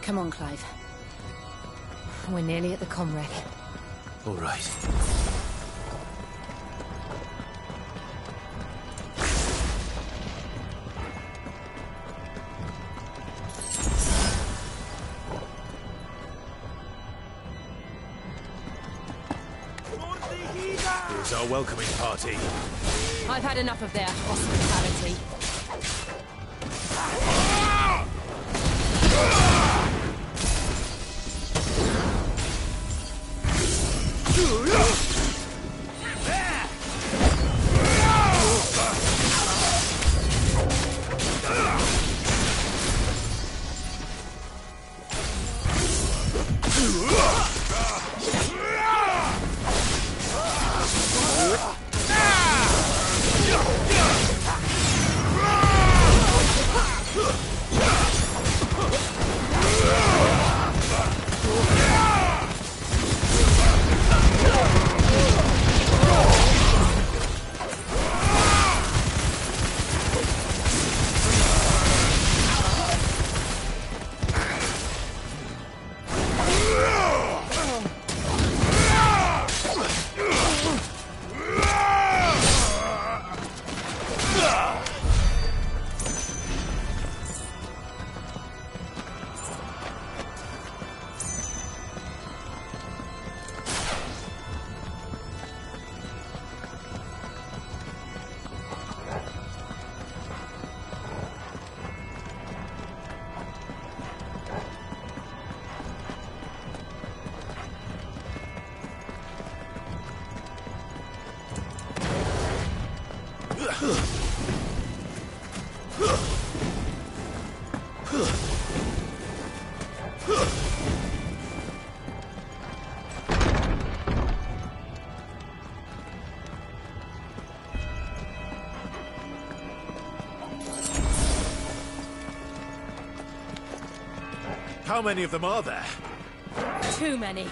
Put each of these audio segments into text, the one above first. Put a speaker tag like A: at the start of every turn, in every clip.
A: Come on, Clive. We're nearly at the comwreck.
B: All right. Here's our welcoming party.
A: I've had enough of their hospitality.
B: How many of them are there?
A: Too many.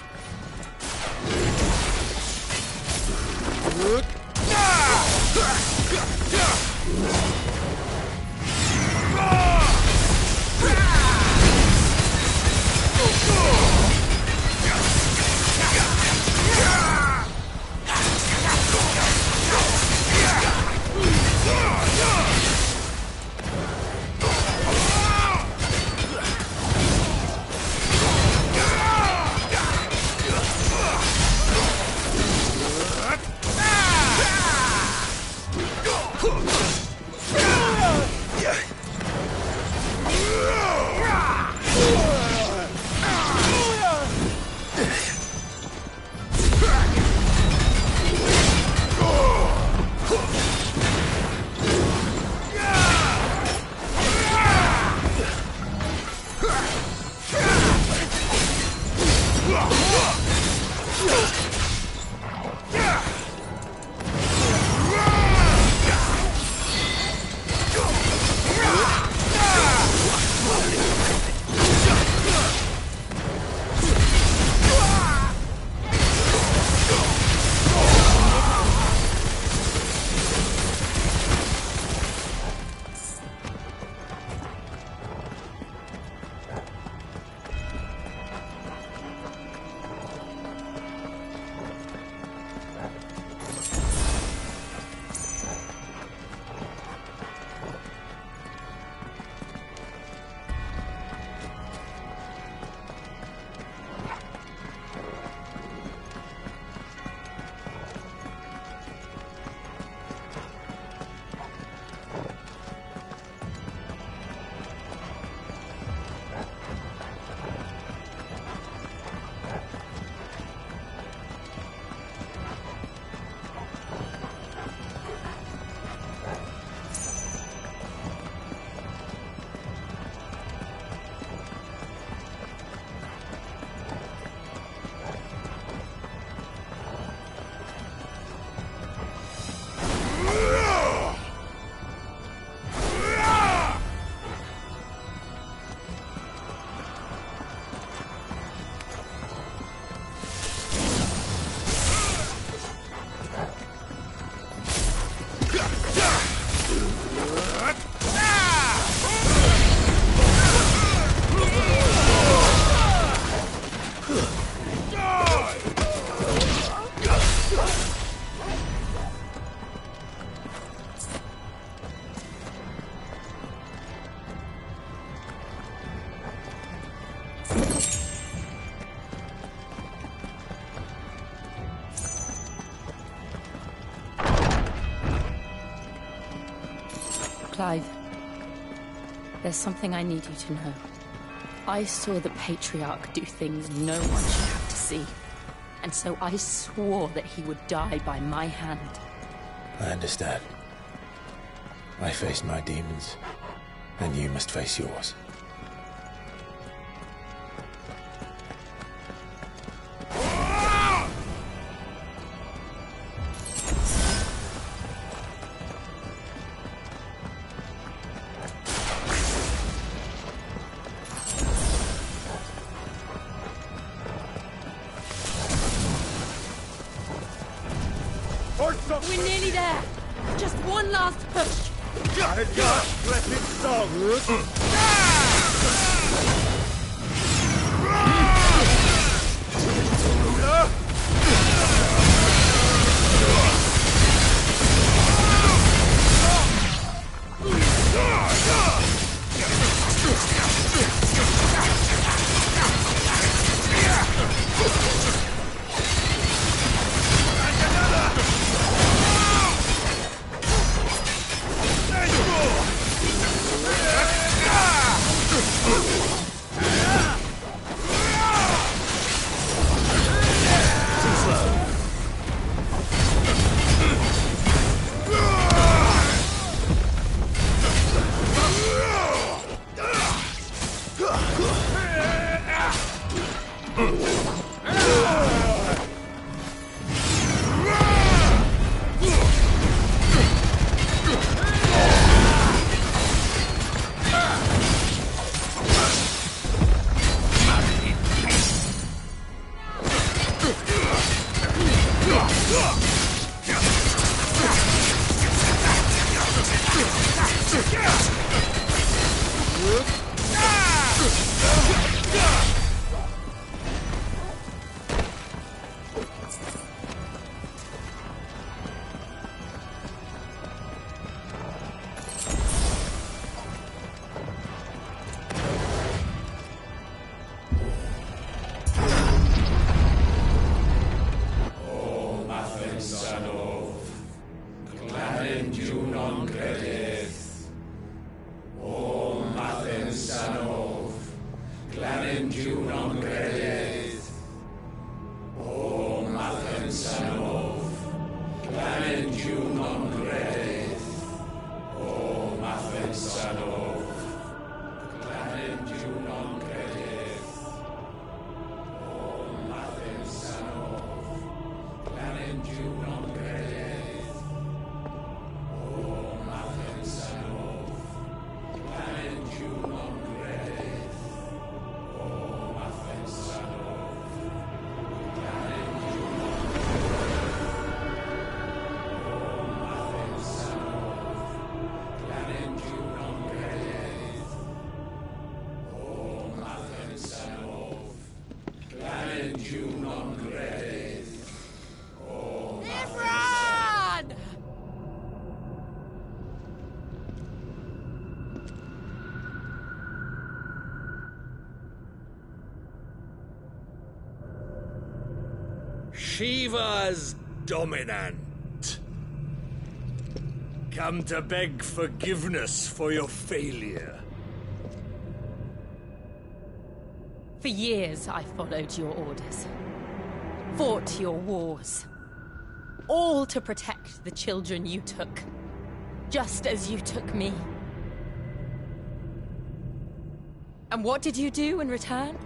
A: Clive, there's something I need you to know. I saw the Patriarch do things no one should have to see. And so I swore that he would die by my hand.
C: I understand. I face my demons, and you must face yours.
A: We're nearly there. Just one last push.
B: Let it stop.
D: Shiva's dominant. Come to beg forgiveness for your failure.
A: For years, I followed your orders. Fought your wars. All to protect the children you took. Just as you took me. And what did you do in return?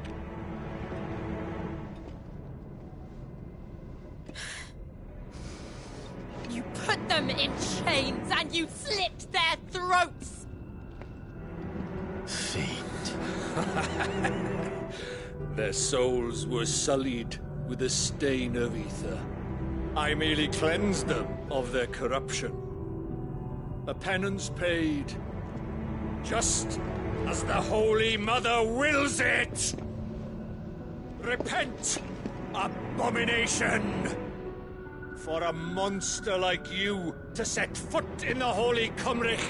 A: You put them in chains and you slit their throats!
C: Fiend.
D: Their souls were sullied with a stain of ether. I merely cleansed them of their corruption. A penance paid, just as the Holy Mother wills it! Repent, abomination! For a monster like you to set foot in the Holy Cymric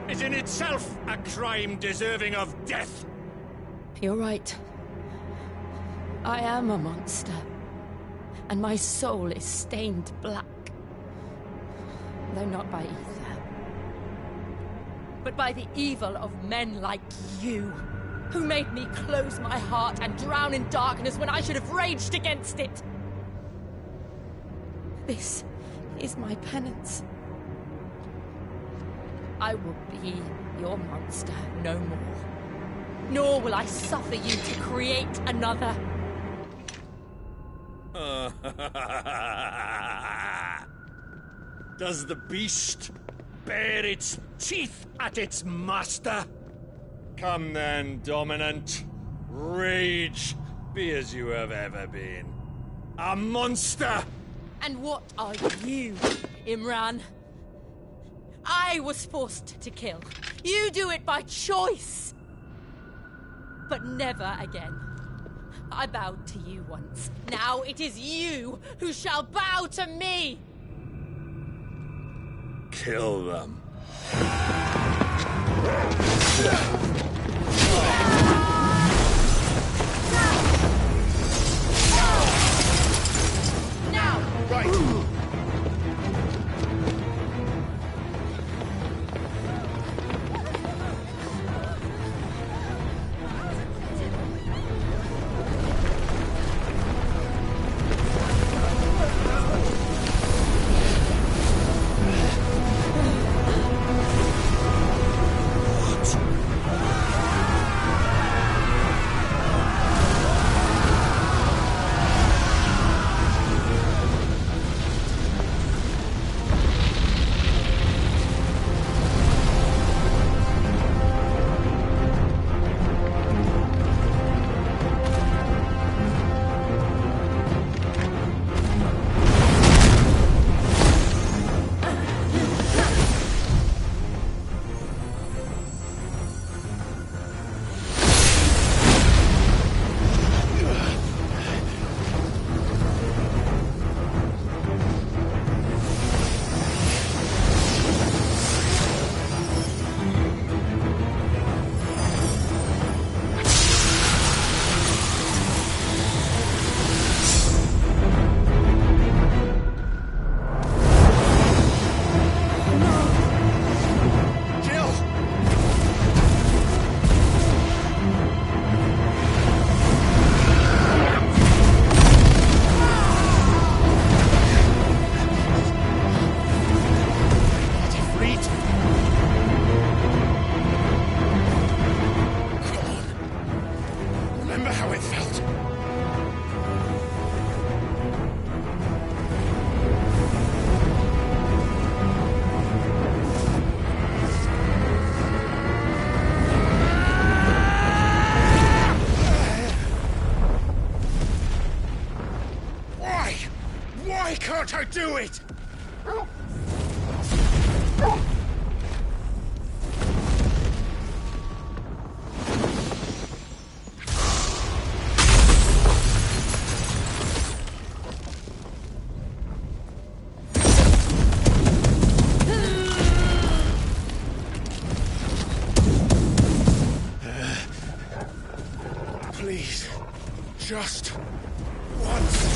D: is in itself a crime deserving of death.
A: You're right. I am a monster. And my soul is stained black. Though not by ether. but by the evil of men like you, who made me close my heart and drown in darkness when I should have raged against it. This is my penance. I will be your monster no more, nor will I suffer you to create another.
D: Does the beast bare its teeth at its master? Come then, Dominant. Rage, be as you have ever been. A monster!
A: And what are you, Imran? I was forced to kill. You do it by choice. But never again. I bowed to you once. Now it is you who shall bow to me!
D: Kill them.
A: Now!
B: Right! Can't I do it? Please, just once.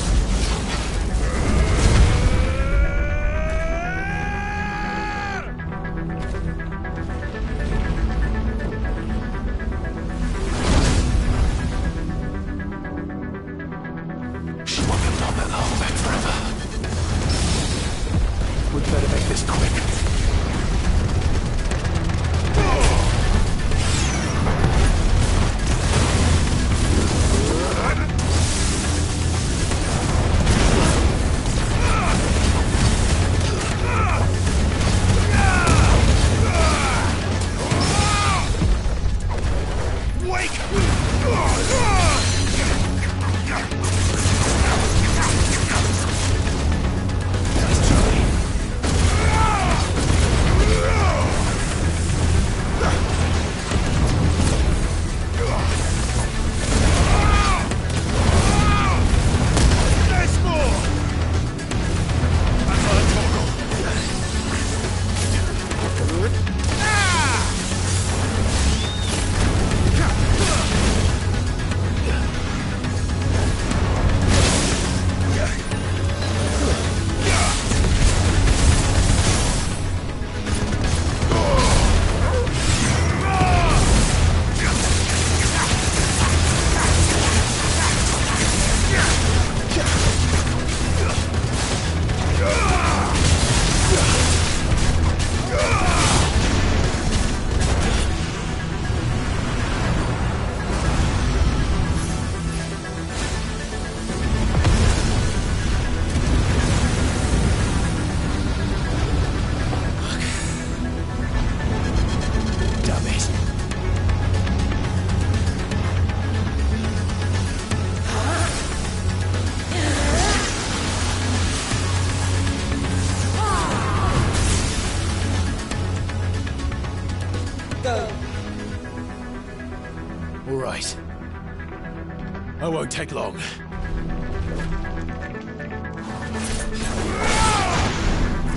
C: won't take long.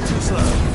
C: Too slow.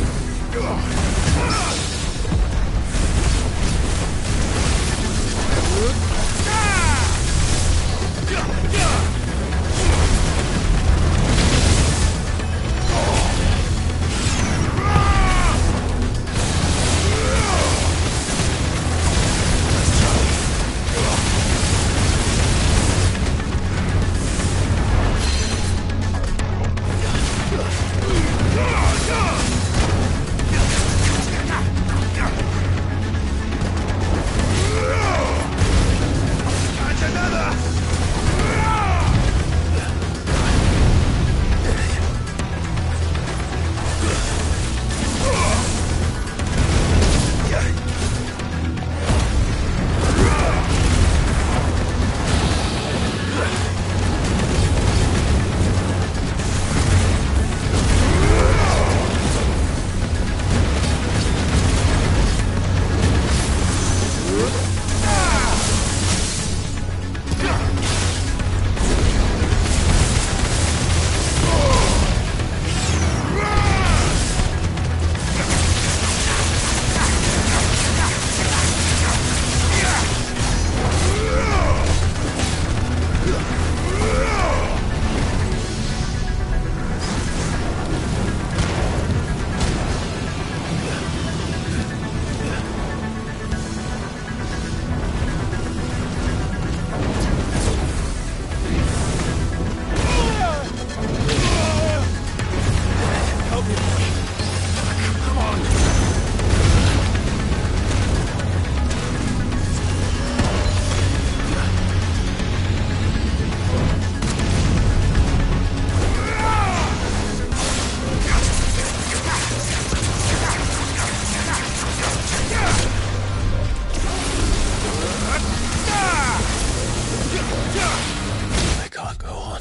C: I can't go on.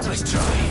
C: Nice try.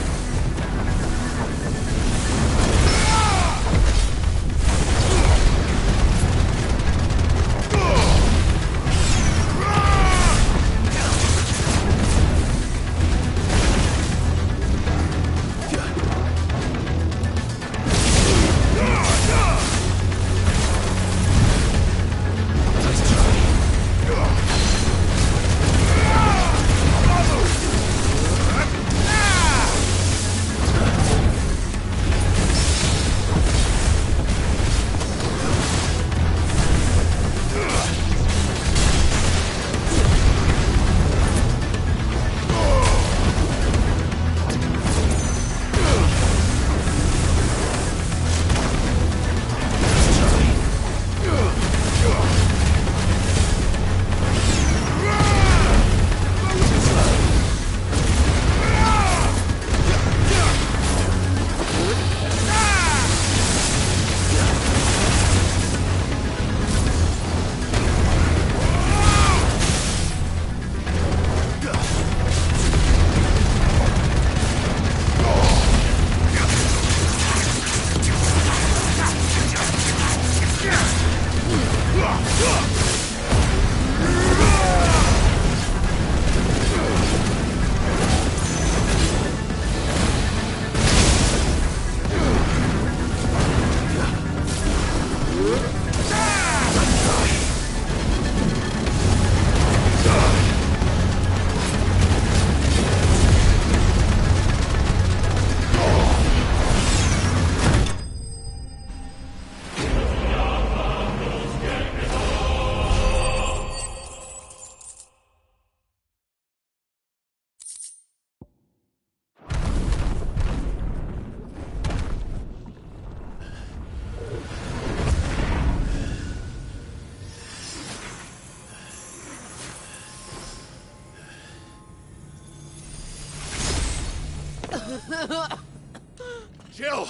B: Jill!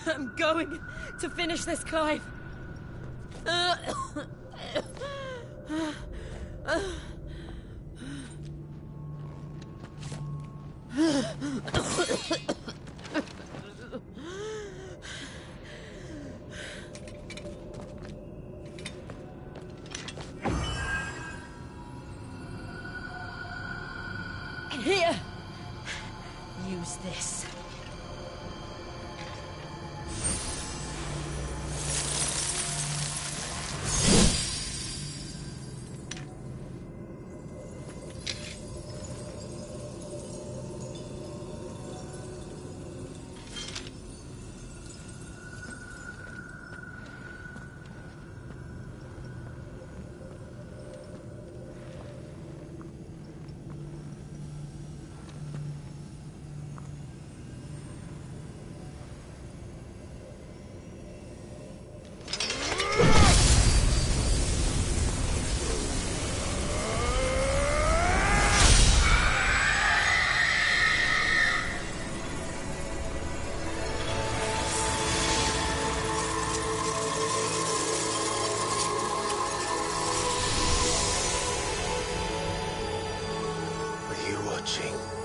A: I'm going to finish this, Clive. Here! Use this.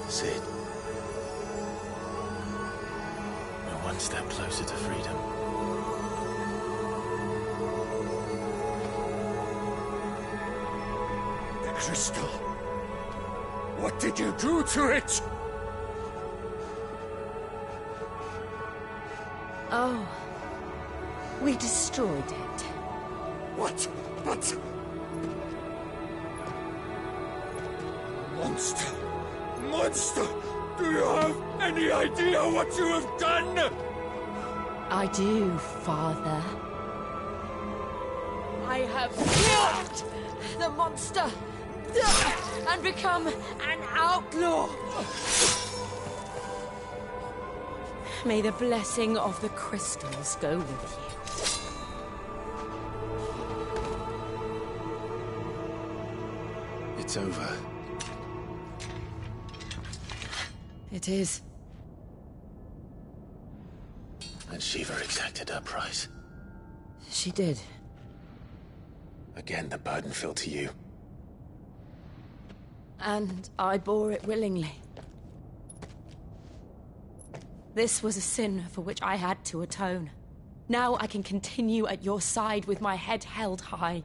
C: Sid. We're one step closer to freedom.
B: The crystal. What did you do to it?
A: Oh. We destroyed it.
B: What? But... Monster! Monster! Do you have any idea what you have done?
A: I do, Father. I have killed the monster and become an outlaw. May the blessing of the crystals go with you.
C: It's over.
A: It is.
C: And Shiva exacted her price.
A: She did.
C: Again, the burden fell to you.
A: And I bore it willingly. This was a sin for which I had to atone. Now I can continue at your side with my head held high.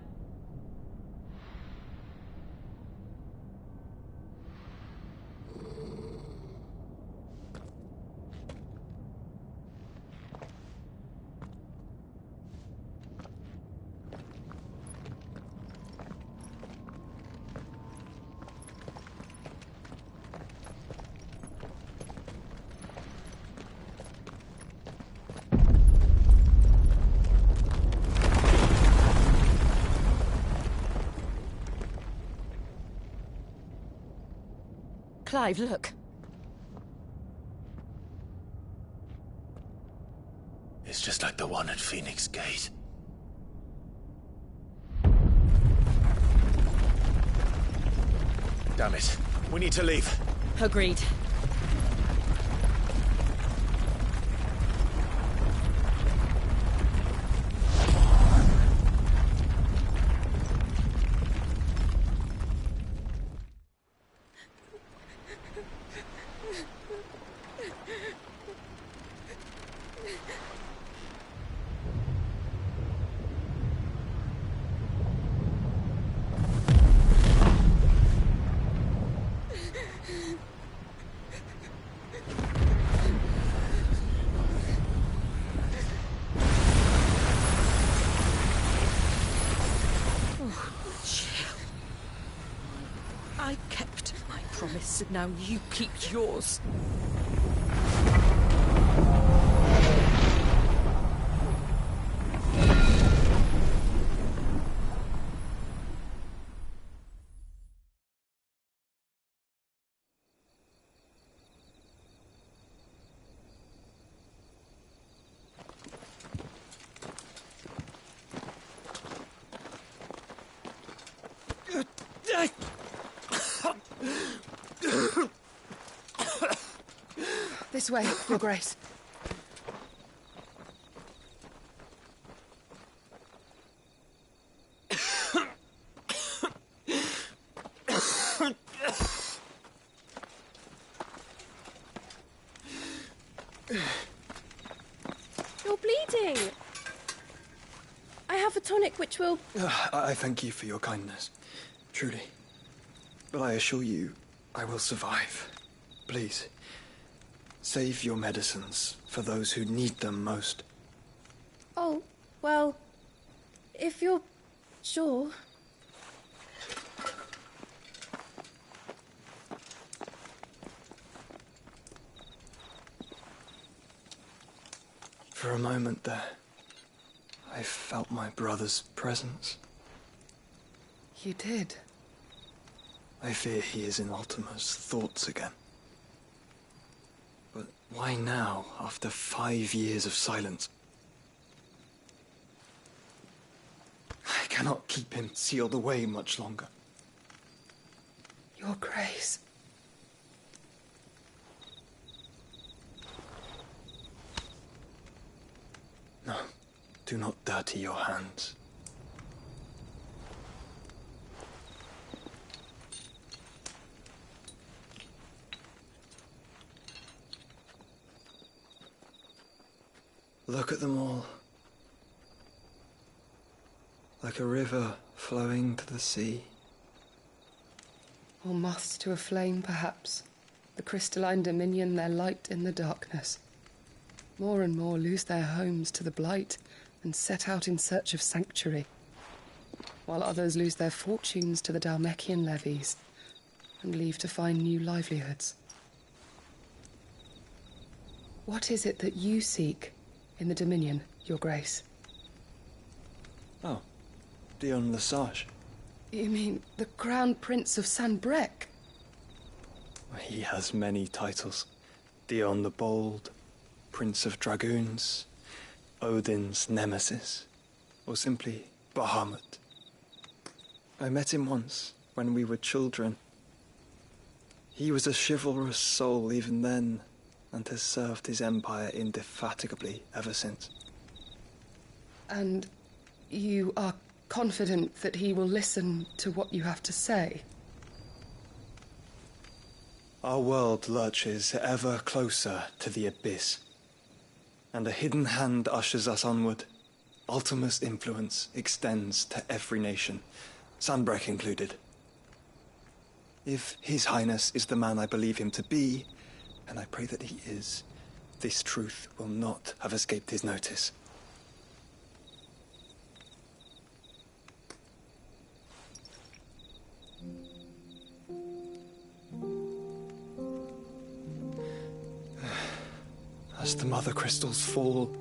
A: Clive, look.
C: It's just like the one at Phoenix Gate. Damn it. We need to leave.
A: Agreed. I kept my promise, and now you keep yours.
E: This way, Your Grace.
F: You're bleeding. I have a tonic which will...
G: I thank you for your kindness, truly. But I assure you, I will survive. Please, save your medicines for those who need them most.
F: Oh, well, if you're sure...
G: For a moment there, I felt my brother's presence.
E: You did?
G: I fear he is in Ultima's thoughts again. But why now, after 5 years of silence? I cannot keep him sealed away much longer.
E: Your Grace.
G: No, do not dirty your hands. Look at them all. Like a river flowing to the sea.
E: Or moths to a flame, perhaps. The crystalline dominion their light in the darkness. More and more lose their homes to the blight and set out in search of sanctuary, while others lose their fortunes to the Dhalmekian levies and leave to find new livelihoods. What is it that you seek in the Dominion, Your Grace?
G: Oh, Dion Lesage.
E: You mean the Crown Prince of Sanbrec?
G: He has many titles. Dion the Bold, Prince of Dragoons, Odin's Nemesis, or simply Bahamut. I met him once, when we were children. He was a chivalrous soul even then, and has served his empire indefatigably ever since.
E: And you are confident that he will listen to what you have to say?
G: Our world lurches ever closer to the abyss, and a hidden hand ushers us onward. Ultima's influence extends to every nation, Sanbrec included. If His Highness is the man I believe him to be, and I pray that he is, this truth will not have escaped his notice. As the mother crystals fall,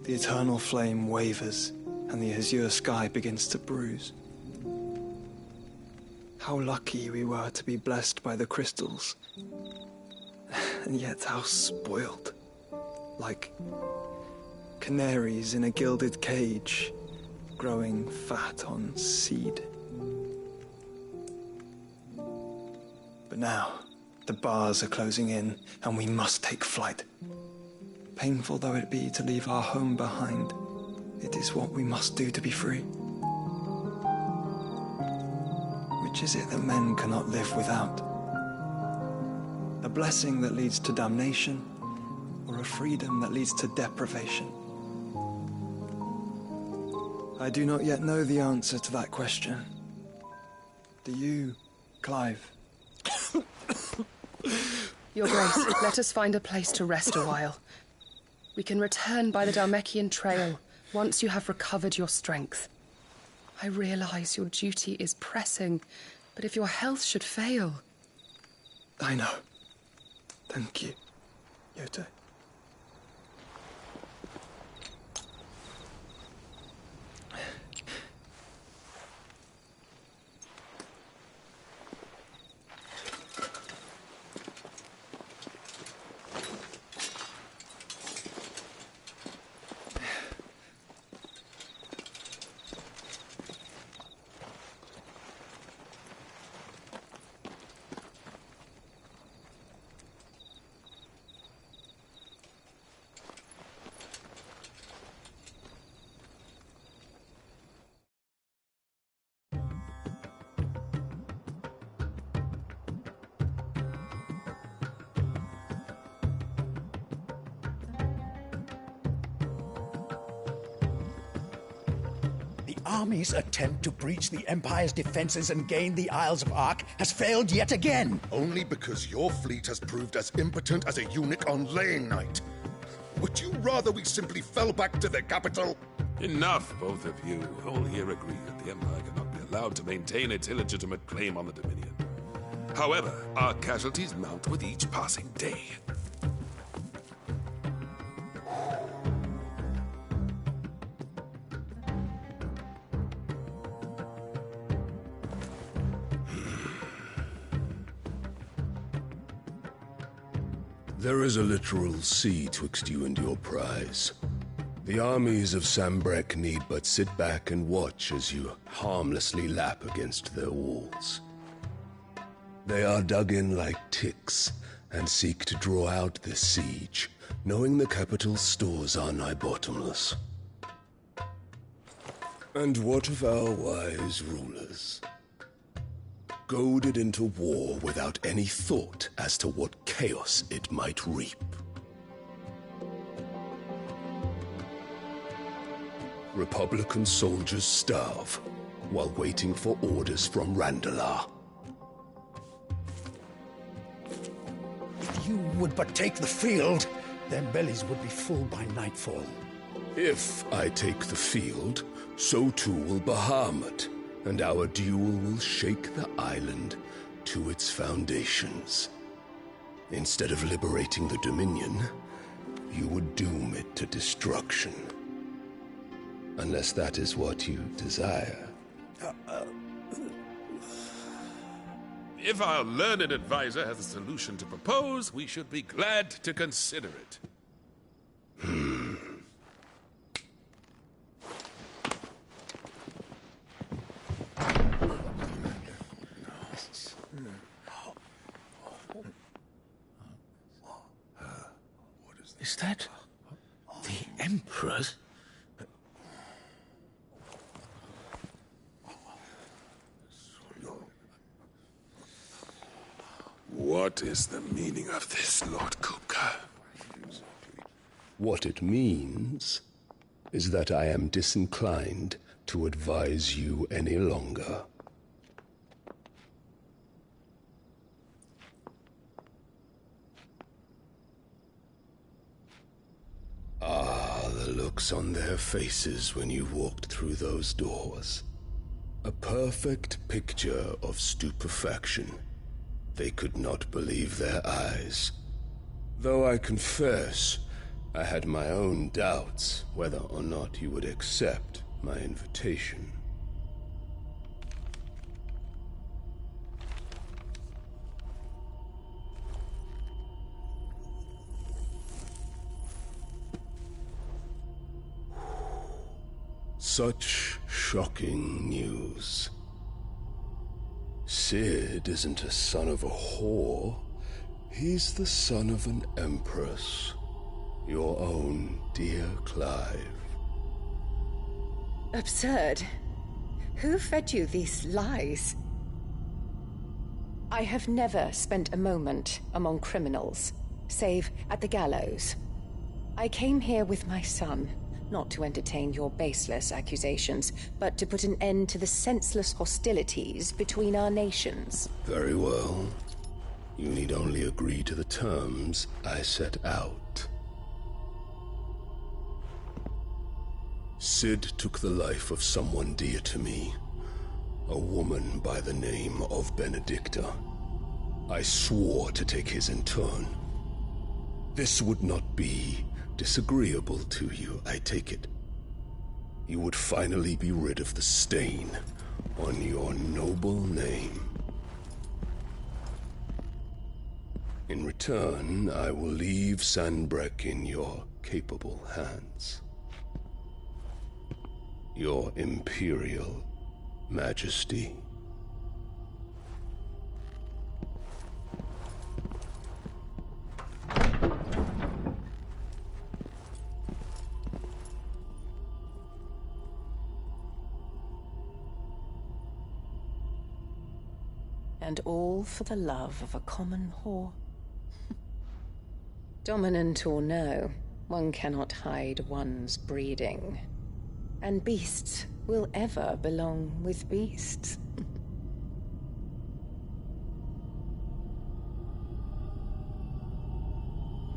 G: the eternal flame wavers, and the azure sky begins to bruise. How lucky we were to be blessed by the crystals, and yet how spoiled. Like canaries in a gilded cage, growing fat on seed. But now, the bars are closing in, and we must take flight. Painful though it be to leave our home behind, it is what we must do to be free. Which is it that men cannot live without? A blessing that leads to damnation, or a freedom that leads to deprivation? I do not yet know the answer to that question. Do you, Clive?
E: Your Grace, let us find a place to rest a while. We can return by the Dhalmekian trail once you have recovered your strength. I realize your duty is pressing, but if your health should fail...
G: I know. Thank you, Yote.
H: army's attempt to breach the Empire's defenses and gain the Isles of Ark has failed yet again.
I: Only because your fleet has proved as impotent as a eunuch on laying night. Would you rather we simply fell back to the capital?
J: Enough, both of you. All here agree that the Empire cannot be allowed to maintain its illegitimate claim on the Dominion. However, our casualties mount with each passing day.
K: There is a literal sea twixt you and your prize. The armies of Sambrek need but sit back and watch as you harmlessly lap against their walls. They are dug in like ticks and seek to draw out this siege, knowing the capital's stores are nigh bottomless. And what of our wise rulers? Goaded into war without any thought as to what chaos it might reap. Republican soldiers starve while waiting for orders from Randalar.
H: If you would but take the field, their bellies would be full by nightfall.
K: If I take the field, so too will Bahamut, and our duel will shake the island to its foundations. Instead of liberating the Dominion, you would doom it to destruction. Unless that is what you desire.
J: If our learned advisor has a solution to propose, we should be glad to consider it.
C: Is that the Emperor's?
J: What is the meaning of this, Lord Kupka?
K: What it means is that I am disinclined to advise you any longer. Ah, the looks on their faces when you walked through those doors. A perfect picture of stupefaction. They could not believe their eyes. Though I confess, I had my own doubts whether or not you would accept my invitation. Such shocking news. Sid isn't a son of a whore. He's the son of an empress. Your own dear Clive.
L: Absurd. Who fed you these lies? I have never spent a moment among criminals, save at the gallows. I came here with my son, not to entertain your baseless accusations, but to put an end to the senseless hostilities between our nations.
K: Very well. You need only agree to the terms I set out. Sid took the life of someone dear to me, a woman by the name of Benedicta. I swore to take his in turn. This would not be disagreeable to you, I take it. You would finally be rid of the stain on your noble name. In return, I will leave Sanbreque in your capable hands. Your Imperial Majesty.
L: And all for the love of a common whore. Dominant or no, one cannot hide one's breeding. And beasts will ever belong with beasts.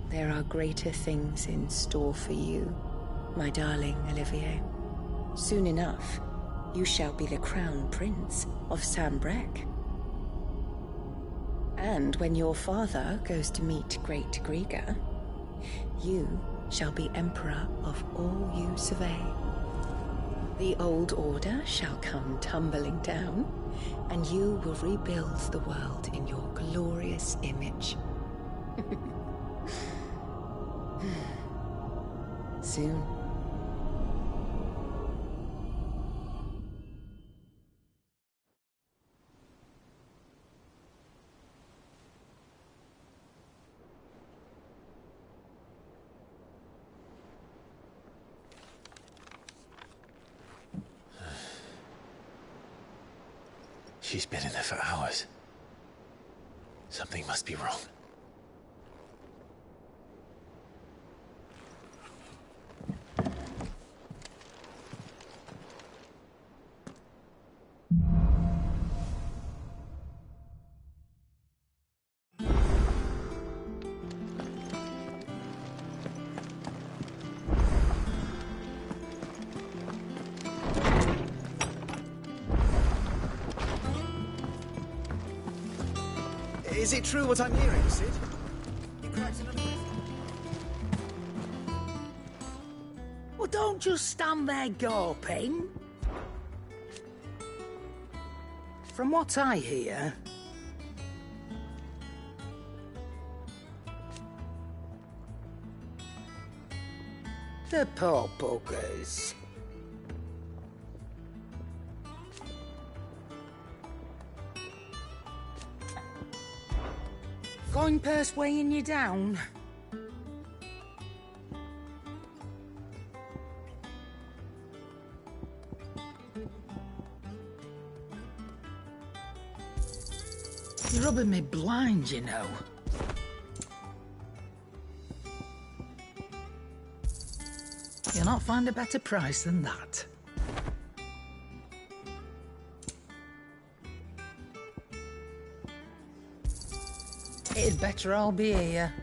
L: There are greater things in store for you, my darling Olivier. Soon enough, you shall be the crown prince of Sambrec. And when your father goes to meet Great Grieger, you shall be emperor of all you survey. The old order shall come tumbling down, and you will rebuild the world in your glorious image. Soon.
C: She's been in there for hours. Something must be wrong.
M: Is it true what I'm hearing, Sid? You cracked another one?
N: Well, don't just stand there gawping. From what I hear, the poor buggers. Coin purse weighing you down? You're rubbing me blind, you know. You'll not find a better price than that. It'd better all be here.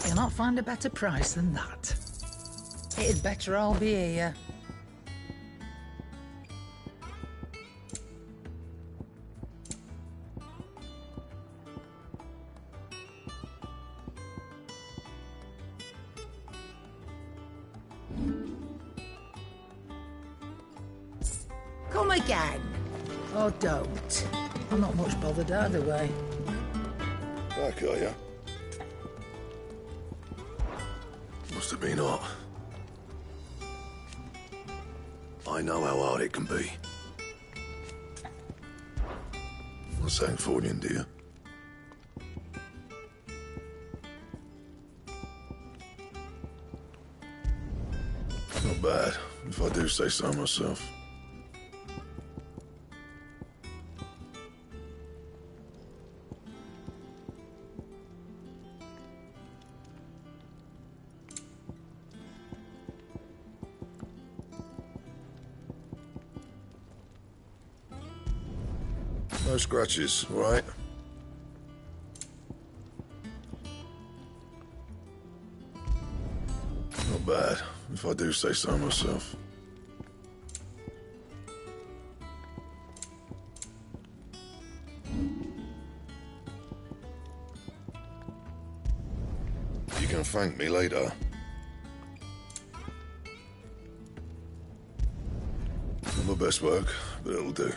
N: You'll not find a better price than that. It'd better all be here. Come again. Or don't. I'm not much bothered either way.
K: Back, are ya? Must have been hot. I know how hard it can be. What's that for you, dear? Not bad, if I do say so myself. No scratches, right? Not bad, if I do say so myself. You can thank me later. Not my best work, but it'll do.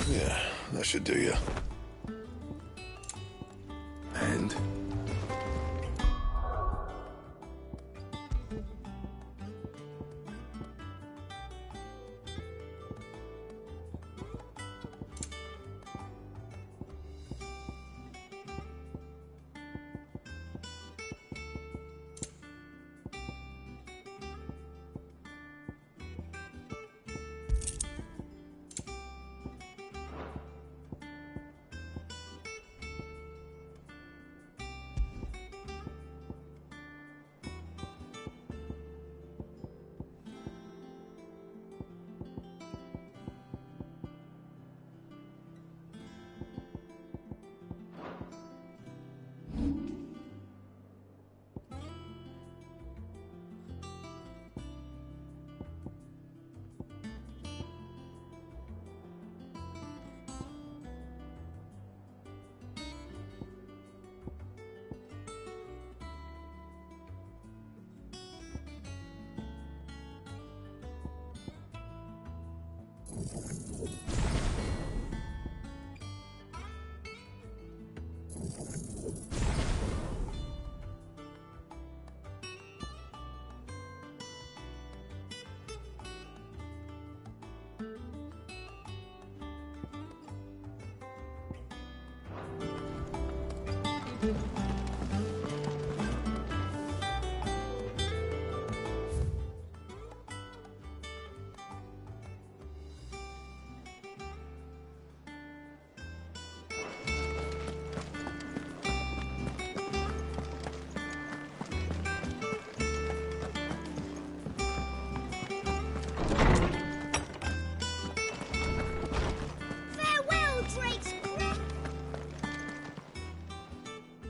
K: Yeah, that should do you.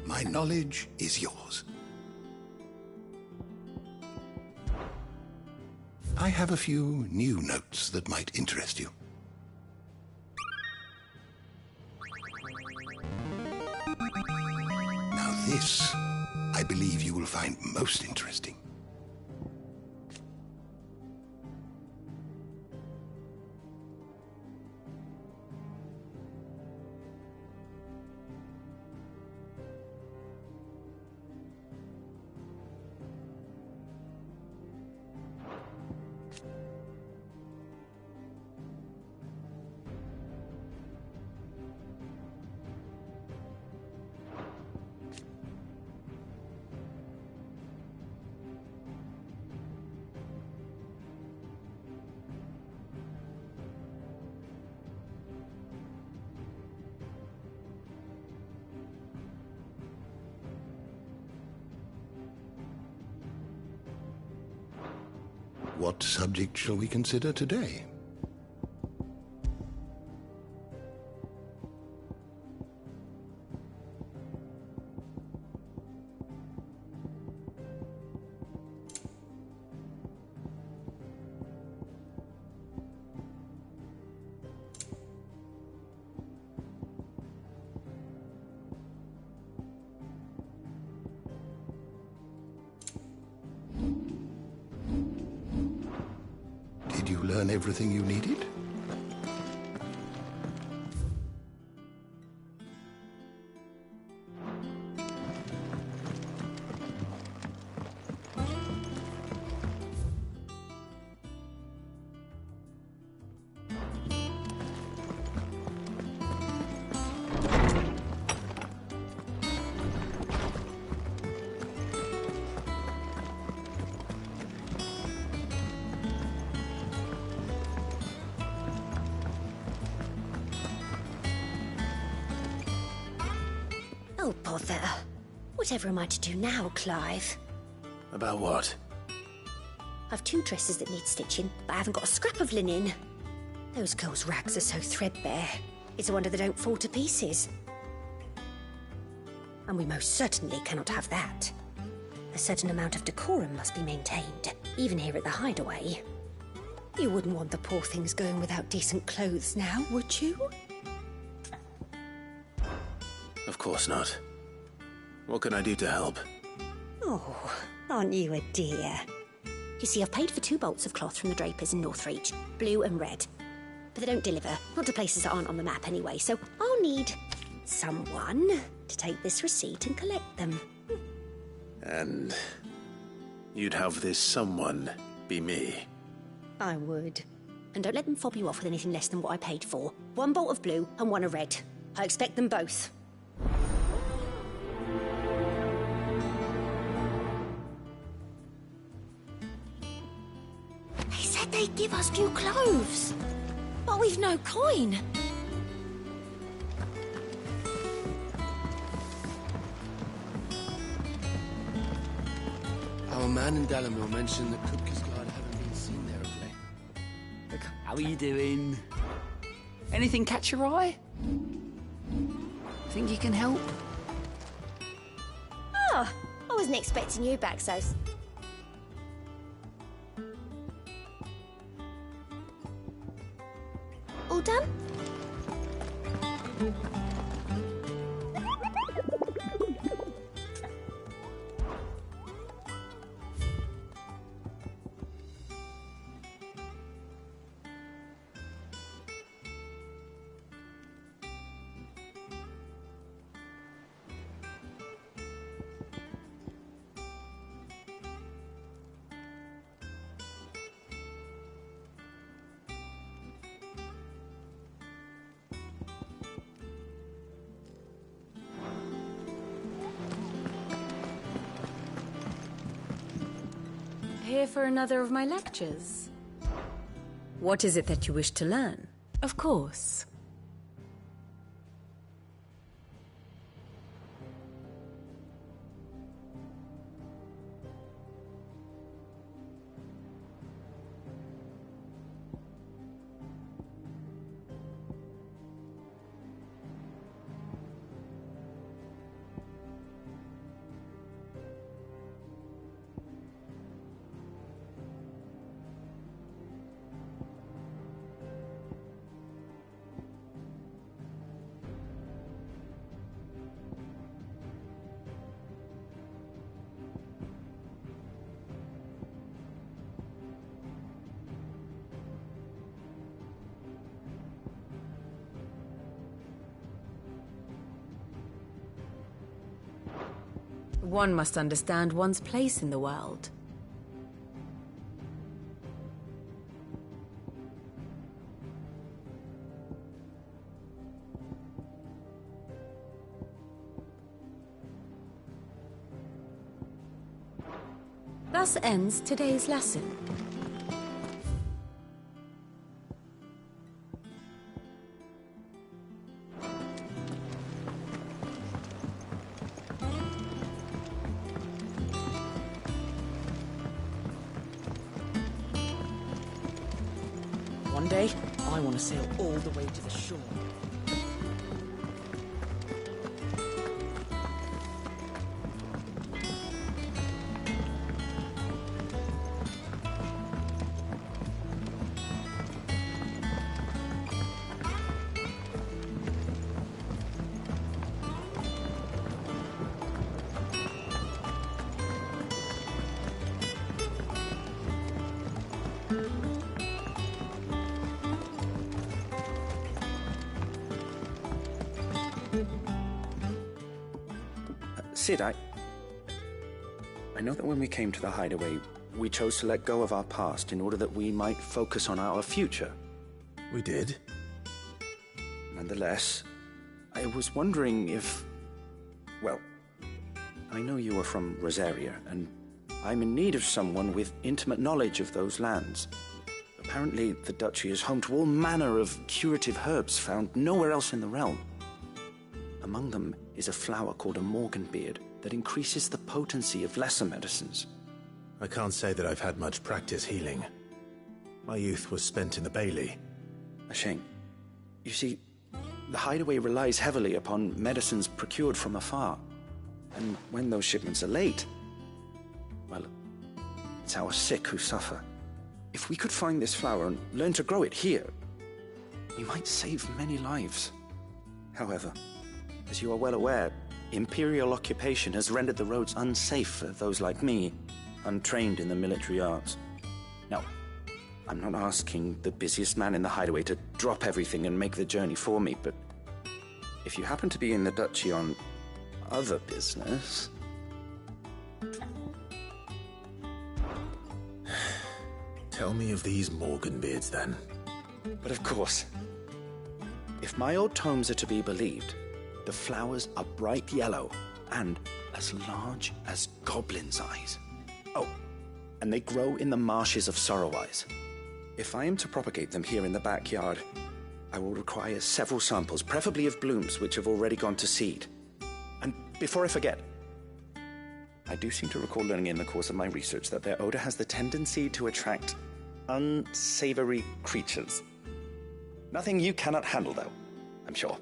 H: My knowledge is yours. I have a few new notes that might interest you. Now this, I believe you will find most interesting. What subject shall we consider today? Did you learn everything you needed?
O: Oh, bother. Whatever am I to do now, Clive?
C: About what?
O: I've 2 dresses that need stitching, but I haven't got a scrap of linen. Those girls' rags are so threadbare. It's a wonder they don't fall to pieces. And we most certainly cannot have that. A certain amount of decorum must be maintained, even here at the Hideaway. You wouldn't want the poor things going without decent clothes now, would you?
C: Of course not. What can I do to help?
O: Oh, aren't you a dear? You see, I've paid for 2 bolts of cloth from the drapers in Northreach, blue and red. But they don't deliver, not to places that aren't on the map anyway, so I'll need someone to take this receipt and collect them.
C: And you'd have this someone be me?
O: I would. And don't let them fob you off with anything less than what I paid for. 1 bolt of blue and 1 of red. I expect them both. They said they'd give us new clothes, but we've no coin.
P: Our man in Dalamil mentioned that Kupka's guard haven't been seen there of late.
Q: Look, how are you doing? Anything catch your eye? Think you can help?
O: Oh, I wasn't expecting you back, Sos. All done?
R: here for another of my lectures? What is it that you wish to learn? Of course. One must understand one's place in the world. Thus ends today's lesson.
M: One day, I want to sail all the way to the shore.
S: Sid, I know that when we came to the hideaway, we chose to let go of our past in order that we might focus on our future.
C: We did.
S: Nonetheless, I was wondering if... Well, I know you are from Rosaria, and I'm in need of someone with intimate knowledge of those lands. Apparently, the duchy is home to all manner of curative herbs found nowhere else in the realm. Among them is a flower called a morganbeard that increases the potency of lesser medicines.
C: I can't say that I've had much practice healing. My youth was spent in the Bailey.
S: A shame. You see, the hideaway relies heavily upon medicines procured from afar. And when those shipments are late, well, it's our sick who suffer. If we could find this flower and learn to grow it here, we might save many lives. However, as you are well aware, imperial occupation has rendered the roads unsafe for those like me, untrained in the military arts. Now, I'm not asking the busiest man in the hideaway to drop everything and make the journey for me, but if you happen to be in the duchy on other business...
C: Tell me of these morganbeards, then.
S: But of course. If my old tomes are to be believed, the flowers are bright yellow and as large as goblins' eyes. Oh, and they grow in the marshes of Sorrowise. If I am to propagate them here in the backyard, I will require several samples, preferably of blooms which have already gone to seed. And before I forget, I do seem to recall learning in the course of my research that their odor has the tendency to attract unsavory creatures. Nothing you cannot handle, though, I'm sure.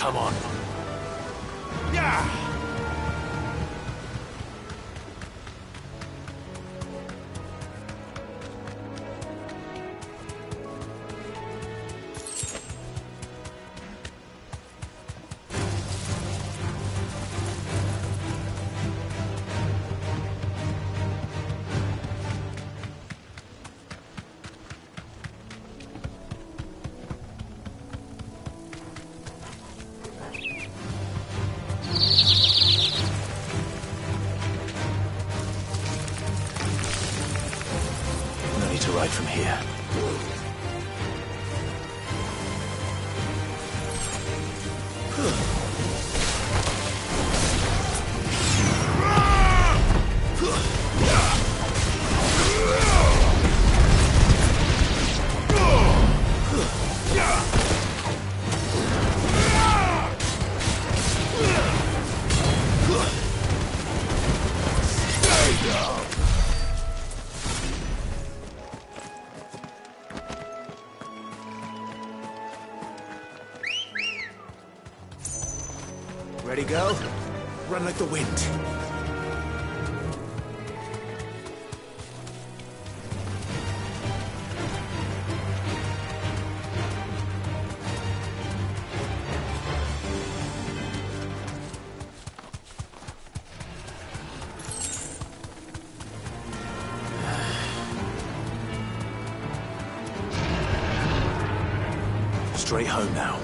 C: Come on. Yeah!
S: Right from here.
C: Ready, go? Run like the wind. Straight home now.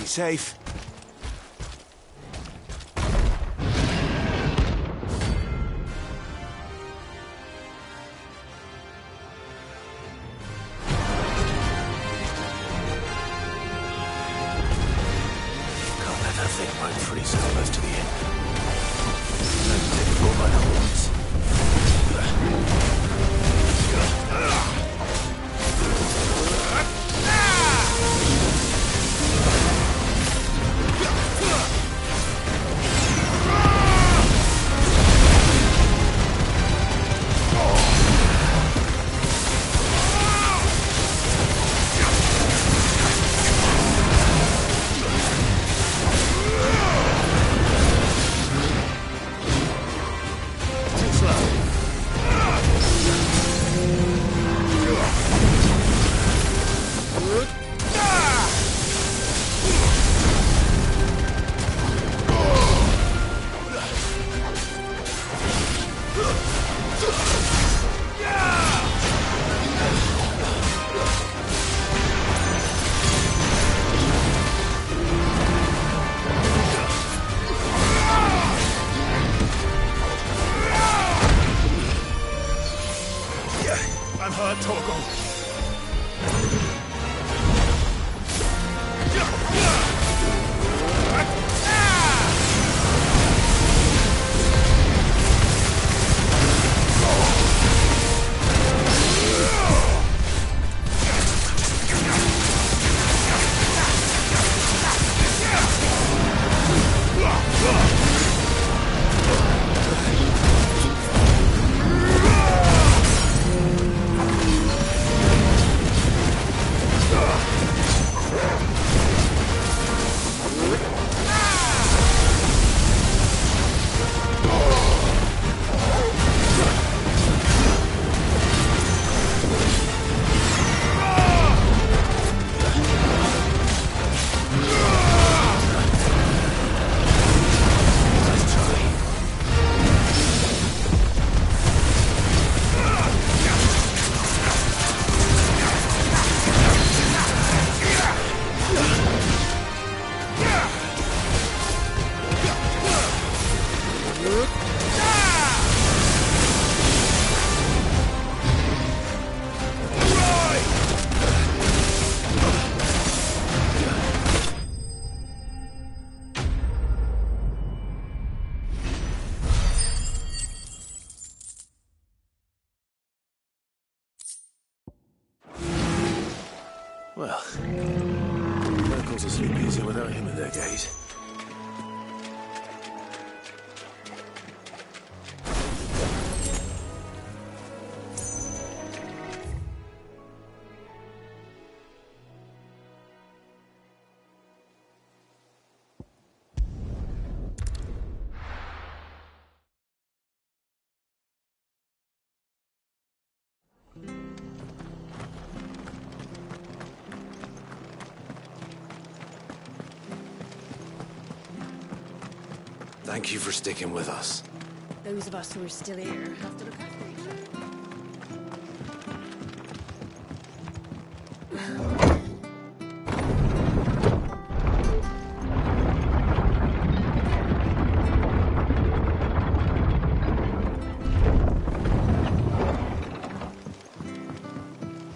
T: Safe.
C: Can't let that thing run free so close to the end. Time to take the bull by the horns.
T: I'm hurt, Torgal.
C: Well, locals will sleep easier without him in their gaze. Thank you for sticking with us.
F: Those of us who are still here have to look after each other.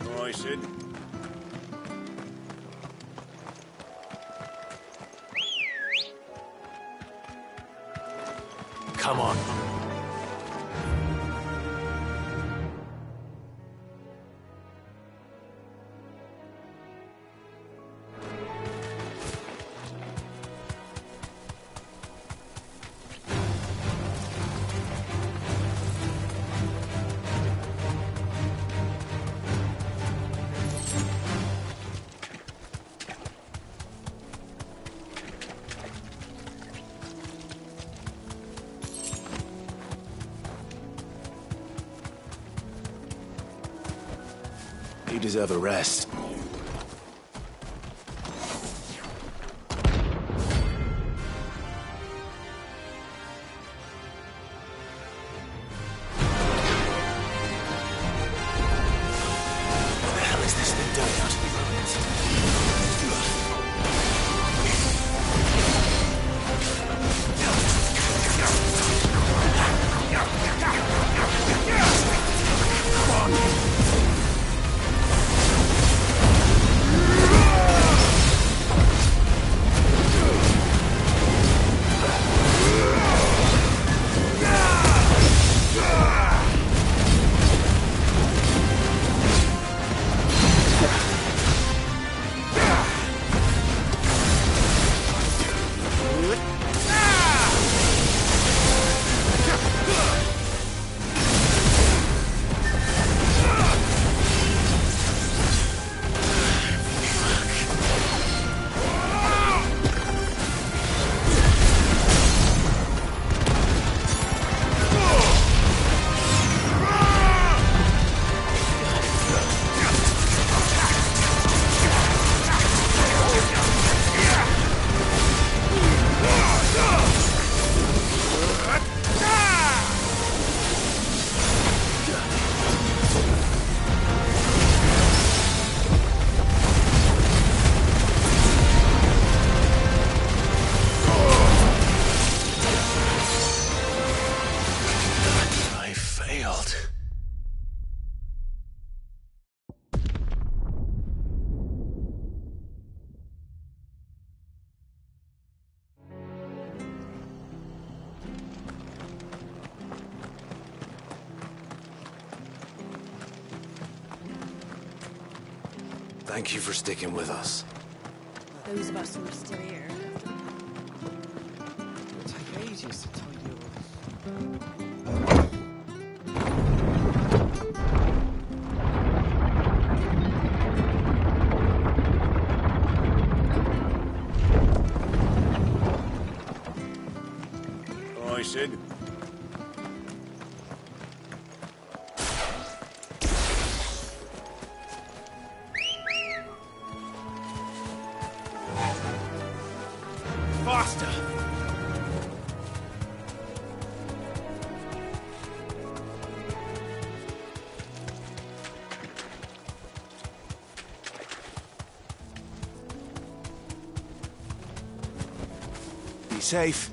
T: All right, Sid.
C: Come on. You deserve a rest. What the hell is this thing doing out in the Thank you for sticking with us.
M: Those of us who are still here.
P: It'll take ages to tidy
T: All right, Sid.
P: faster!
C: Be safe.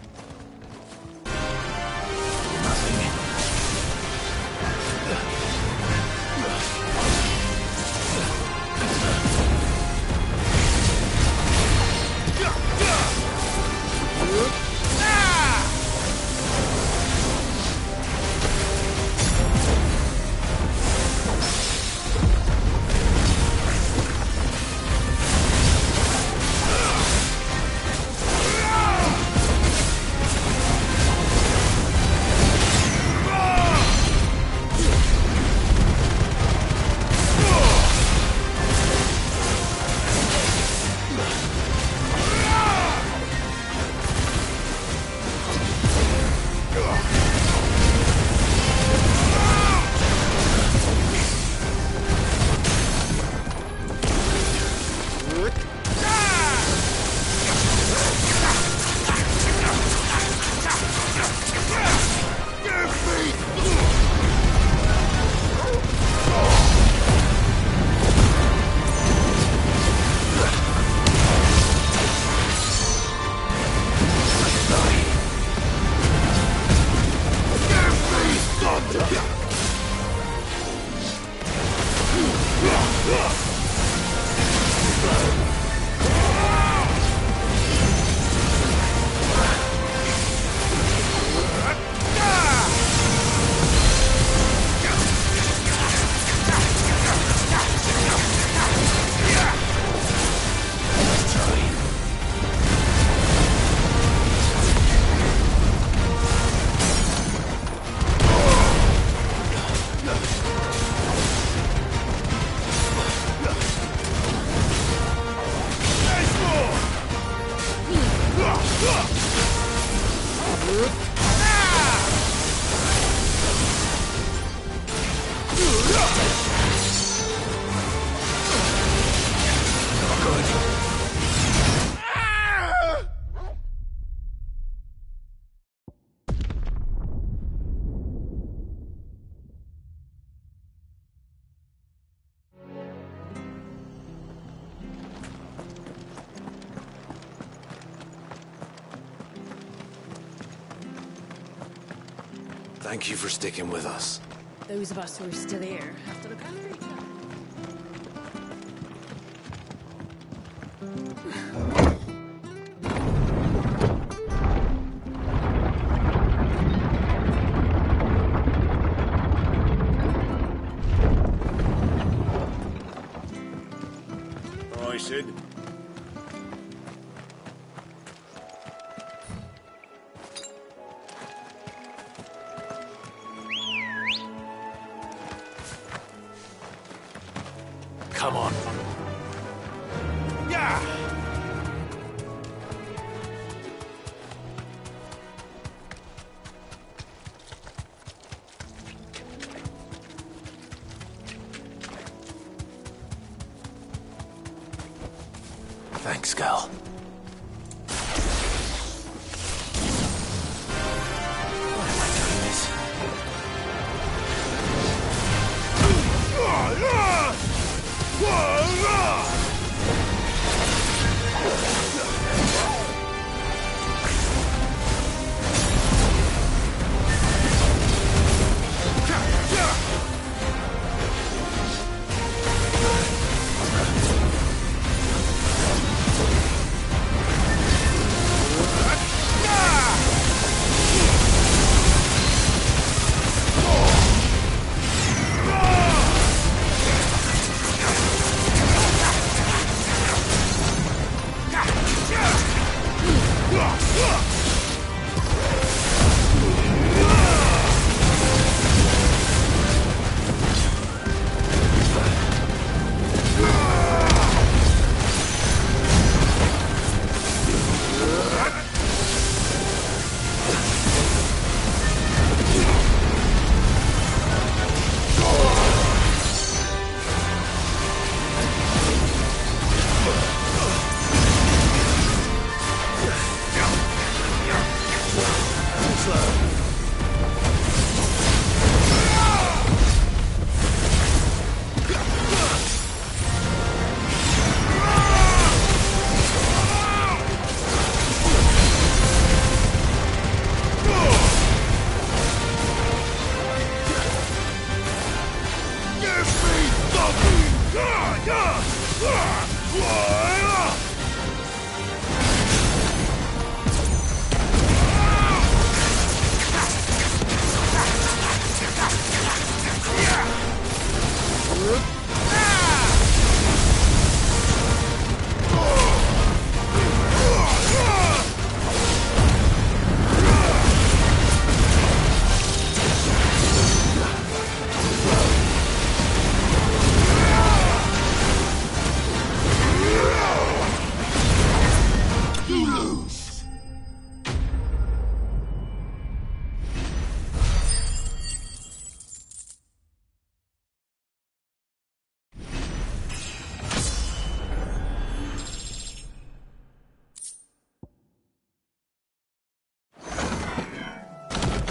C: Thank you for sticking with us.
F: Those of us who are still here have to look after each other.
T: Aye, Sid.
C: Come on.
T: Yeah!
C: Thanks, Gal. Why am I doing this?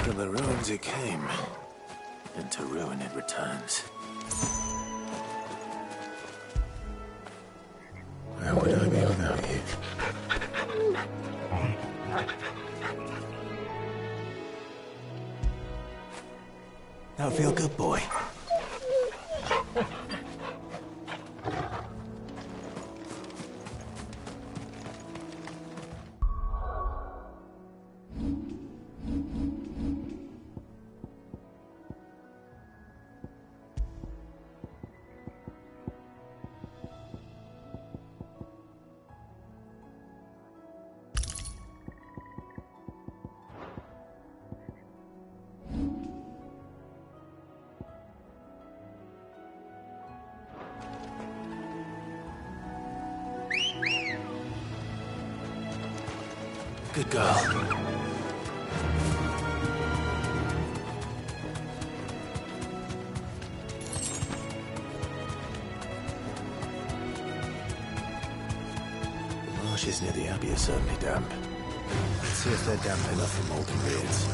C: From the ruins it came, and to ruin it returns. Where would I be without you? That feel good, boy. Good girl. The marshes near the Abbey are certainly damp. Let's see if they're damp enough for molten beards.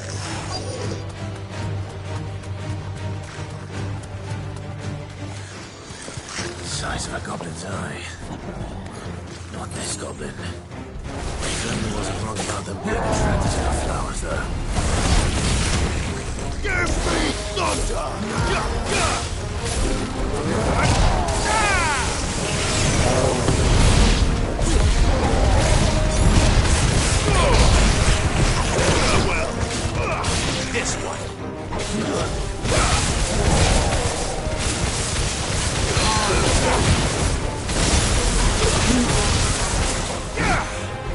C: Size of a goblin's eye. Not this goblin. Certainly wasn't wrong about them being attracted to the flowers, though.
B: Give me thunder!
C: This one.
B: Get him!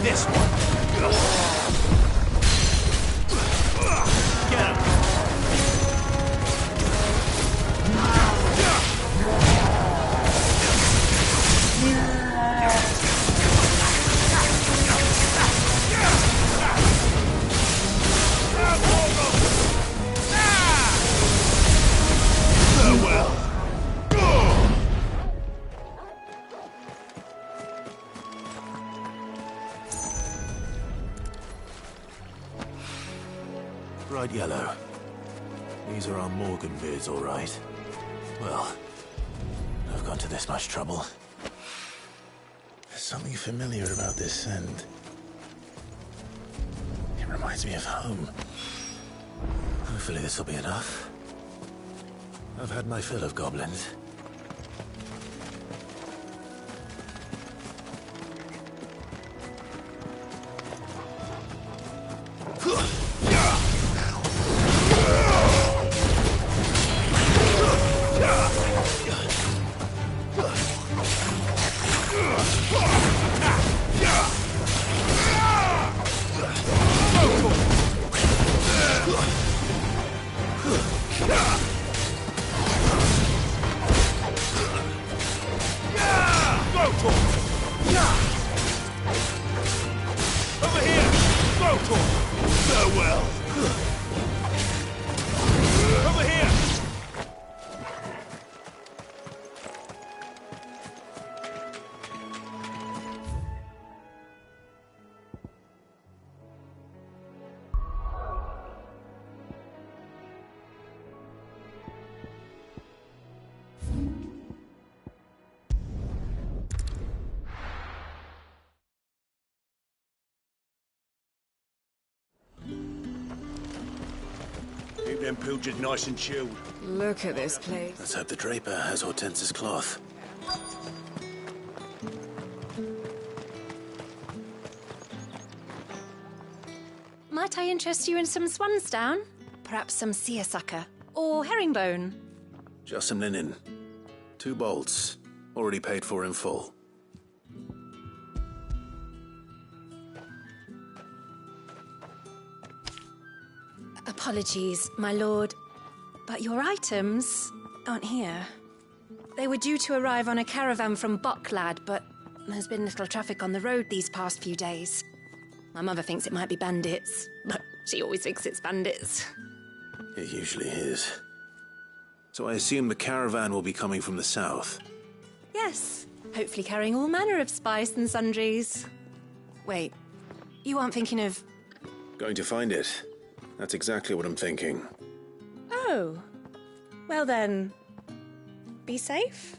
C: This one.
B: Get him!
C: Farewell. Bright yellow. These are our Morgan beards, all right. Well, I've gone to this much trouble. There's something familiar about this scent. It reminds me of home. Hopefully this will be enough. I've had my fill of goblins.
B: Over here! Rotor! Farewell! Over here! Keep them pilgers nice and chilled.
R: Look at this place.
C: Let's hope the draper has Hortense's cloth.
U: Might I interest you in some swansdown? Perhaps some seersucker or herringbone?
C: Just some linen. 2 bolts. Already paid for in full.
U: Apologies, my lord, but your items aren't here. They were due to arrive on a caravan from Bocklad, but there's been little traffic on the road these past few days. My mother thinks it might be bandits, but she always thinks it's bandits.
C: It usually is. So I assume the caravan will be coming from the south.
U: Yes, hopefully carrying all manner of spice and sundries. Wait, you aren't thinking of...
C: Going to find it. That's exactly what I'm thinking.
U: Oh, well then, be safe.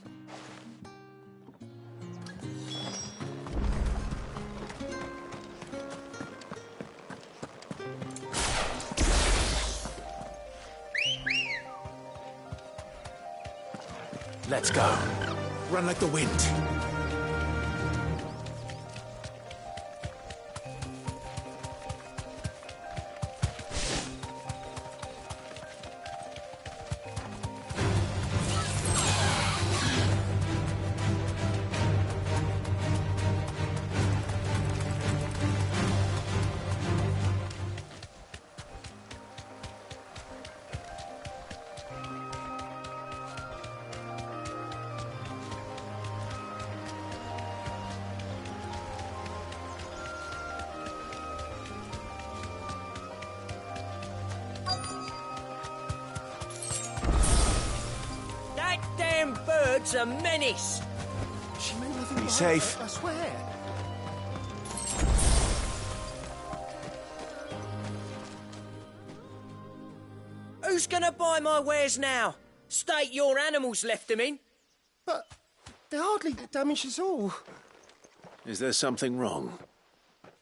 C: Let's go. Run like the wind.
D: bird's a menace.
H: She meant nothing by
C: safe.
H: it, I swear.
D: Who's gonna buy my wares now? State your animals left them in.
H: But they hardly damaged us all.
C: Is there something wrong?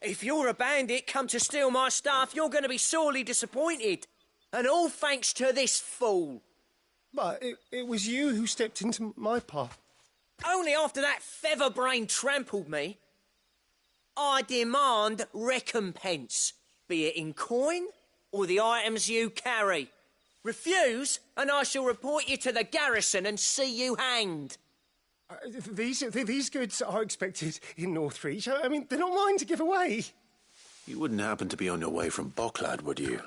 D: If you're a bandit come to steal my stuff, you're gonna be sorely disappointed. And all thanks to this fool.
H: But it was you who stepped into my path.
D: Only after that feather-brain trampled me. I demand recompense, be it in coin or the items you carry. Refuse, and I shall report you to the garrison and see you hanged.
H: These goods are expected in Northreach. I mean, they're not mine to give away.
C: You wouldn't happen to be on your way from Bocklad, would you?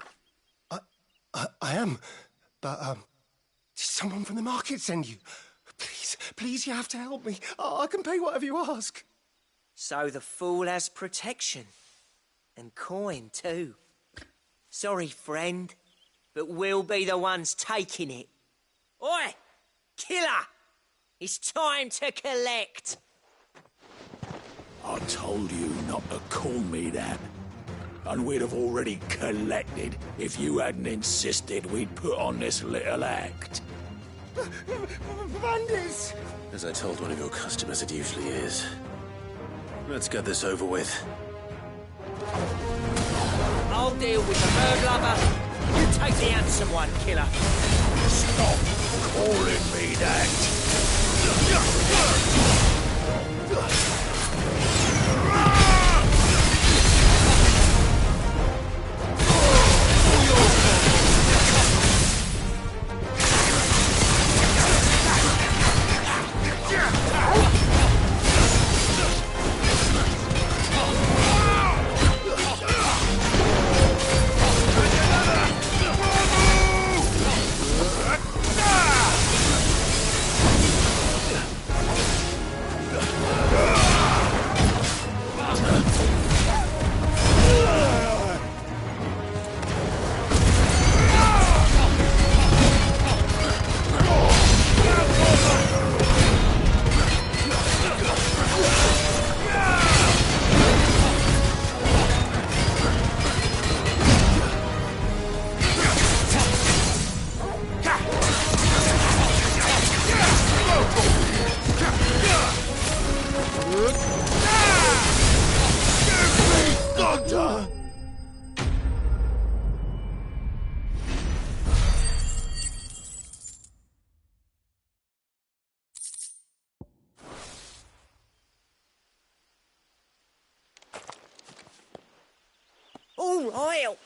H: I am, but did someone from the market send you? Please, you have to help me. I can pay whatever you ask.
D: So the fool has protection. And coin, too. Sorry, friend, but we'll be the ones taking it. Oi! Killer! It's time to collect.
T: I told you not to call me that. And we'd have already collected if you hadn't insisted we'd put on this little act.
H: Bandits!
C: As I told one of your customers, it usually is. Let's get this over with.
D: I'll deal with the bird lover. You take the handsome one, killer.
T: Stop calling me that.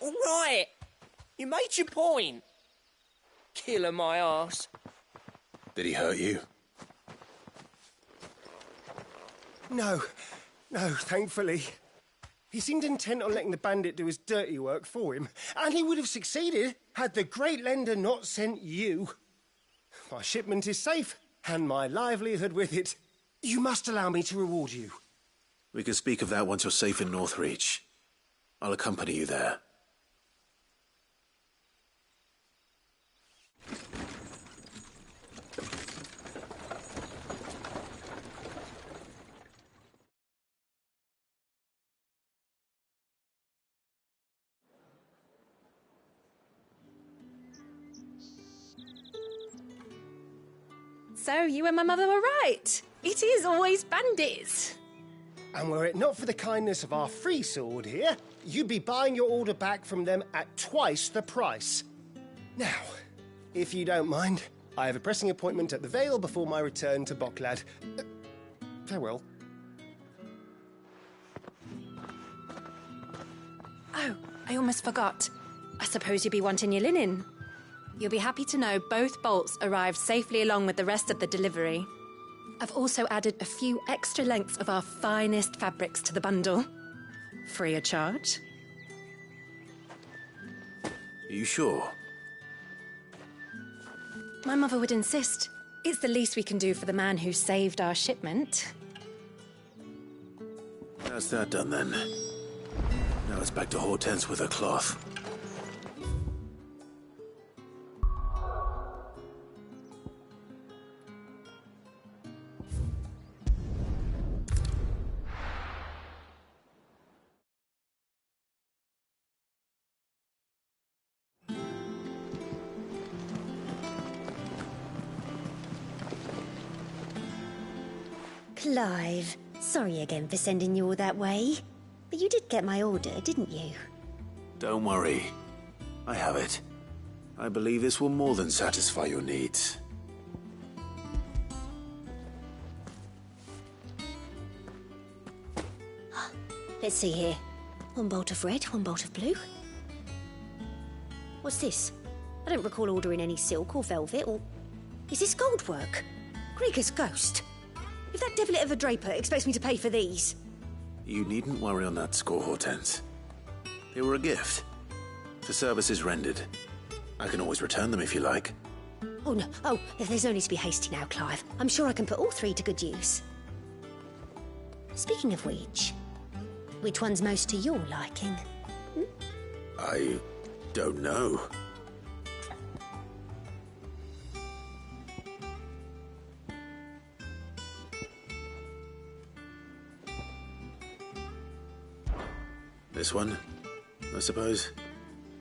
D: All right. You made your point. Killer my arse.
C: Did he hurt you?
H: No, thankfully. He seemed intent on letting the bandit do his dirty work for him, and he would have succeeded had the Great Lender not sent you. My shipment is safe, and my livelihood with it. You must allow me to reward you.
C: We can speak of that once you're safe in Northreach. I'll accompany you there.
U: So, you and my mother were right. It is always bandits.
H: And were it not for the kindness of our free sword here, you'd be buying your order back from them at twice the price. Now, if you don't mind, I have a pressing appointment at the Vale before my return to Bocklad. Farewell.
U: Oh, I almost forgot. I suppose you'll be wanting your linen. You'll be happy to know both bolts arrived safely along with the rest of the delivery. I've also added a few extra lengths of our finest fabrics to the bundle. Free of charge.
C: Are you sure?
U: My mother would insist. It's the least we can do for the man who saved our shipment.
C: That's that done then. Now it's back to Hortense with her cloth.
O: Clive, sorry again for sending you all that way. But you did get my order, didn't you?
C: Don't worry. I have it. I believe this will more than satisfy your needs.
O: Let's see here. 1 bolt of red, 1 bolt of blue. What's this? I don't recall ordering any silk or velvet, or... Is this gold work? Krieger's ghost. If that devilet of a draper expects me to pay for these...
C: You needn't worry on that score, Hortense. They were a gift. For services rendered. I can always return them if you like.
O: Oh, no. Oh, there's no need to be hasty now, Clive. I'm sure I can put all 3 to good use. Speaking of which one's most to your liking?
C: I don't know. This one, I suppose.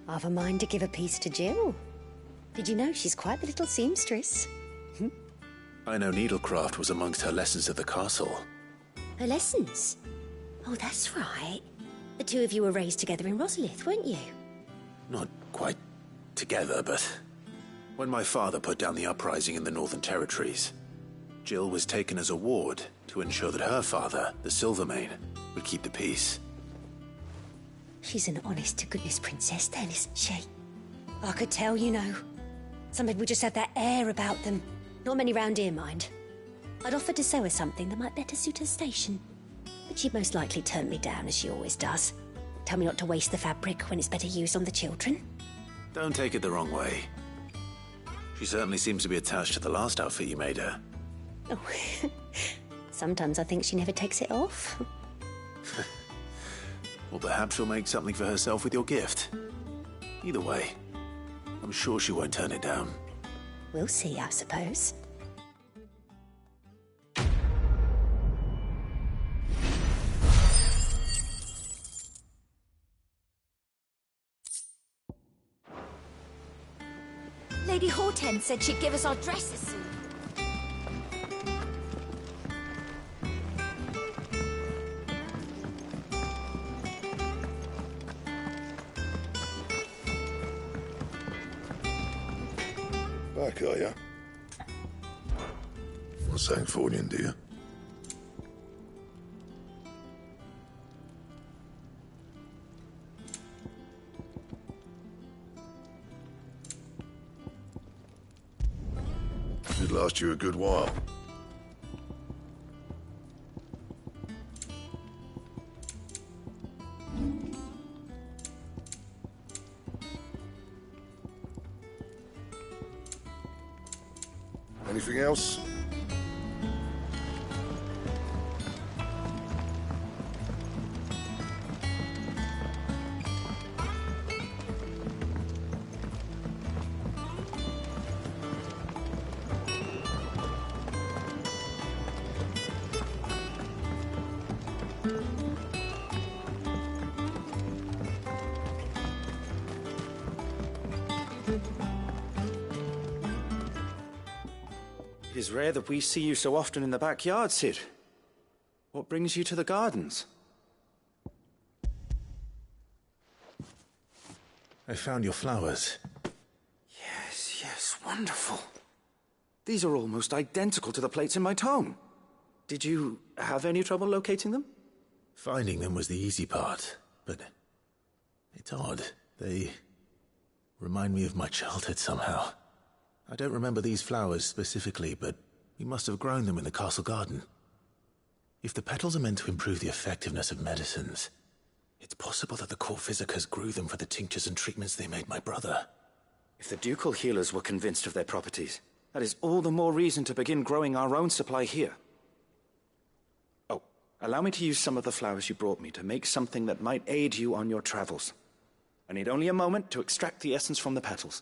O: I've a mind to give a piece to Jill. Did you know she's quite the little seamstress?
C: I know needlecraft was amongst her lessons at the castle.
O: Her lessons? Oh, that's right. The 2 of you were raised together in Rosalith, weren't you?
C: Not quite together, but... When my father put down the uprising in the Northern Territories, Jill was taken as a ward to ensure that her father, the Silvermane, would keep the peace.
O: She's an honest-to-goodness princess then, isn't she? I could tell, you know. Some people just have that air about them. Not many round here, mind. I'd offered to sew her something that might better suit her station. But she'd most likely turn me down, as she always does. Tell me not to waste the fabric when it's better used on the children.
C: Don't take it the wrong way. She certainly seems to be attached to the last outfit you made her.
O: Oh, sometimes I think she never takes it off.
C: Well, perhaps she'll make something for herself with your gift. Either way, I'm sure she won't turn it down.
O: We'll see, I suppose.
A: Lady Hortense said she'd give us our dresses soon.
I: Back, are ya? What's that for you, dear? Should last you a good while. Anything else?
S: It is rare that we see you so often in the backyard, Cid. What brings you to the gardens?
C: I found your flowers.
S: Yes, wonderful. These are almost identical to the plates in my tome. Did you have any trouble locating them?
C: Finding them was the easy part, but it's odd. They remind me of my childhood somehow. I don't remember these flowers specifically, but we must have grown them in the castle garden. If the petals are meant to improve the effectiveness of medicines, it's possible that the court physicers grew them for the tinctures and treatments they made my brother.
S: If the ducal healers were convinced of their properties, that is all the more reason to begin growing our own supply here. Oh, allow me to use some of the flowers you brought me to make something that might aid you on your travels. I need only a moment to extract the essence from the petals.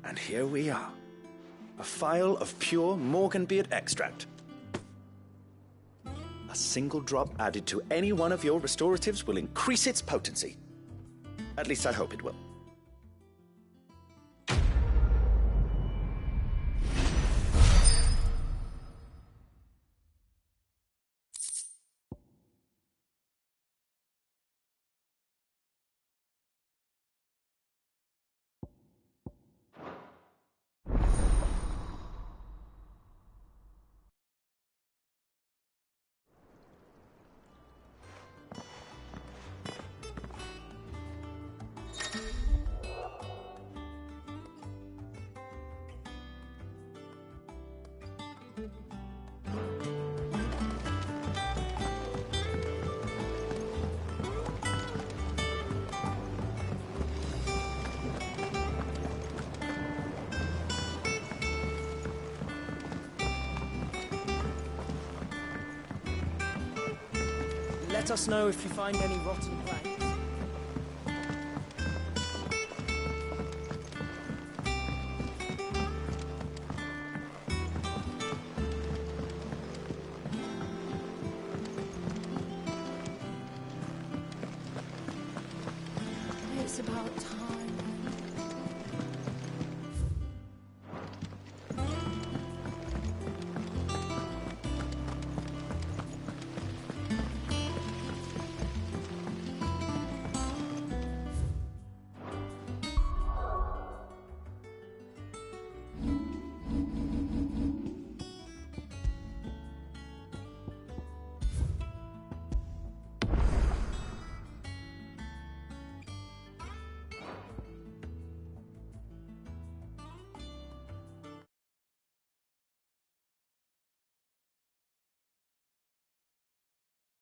S: And here we are. A phial of pure Morganbeard extract. A single drop added to any one of your restoratives will increase its potency. At least I hope it will.
D: Let us know if you find any rotten planks.
F: It's about time.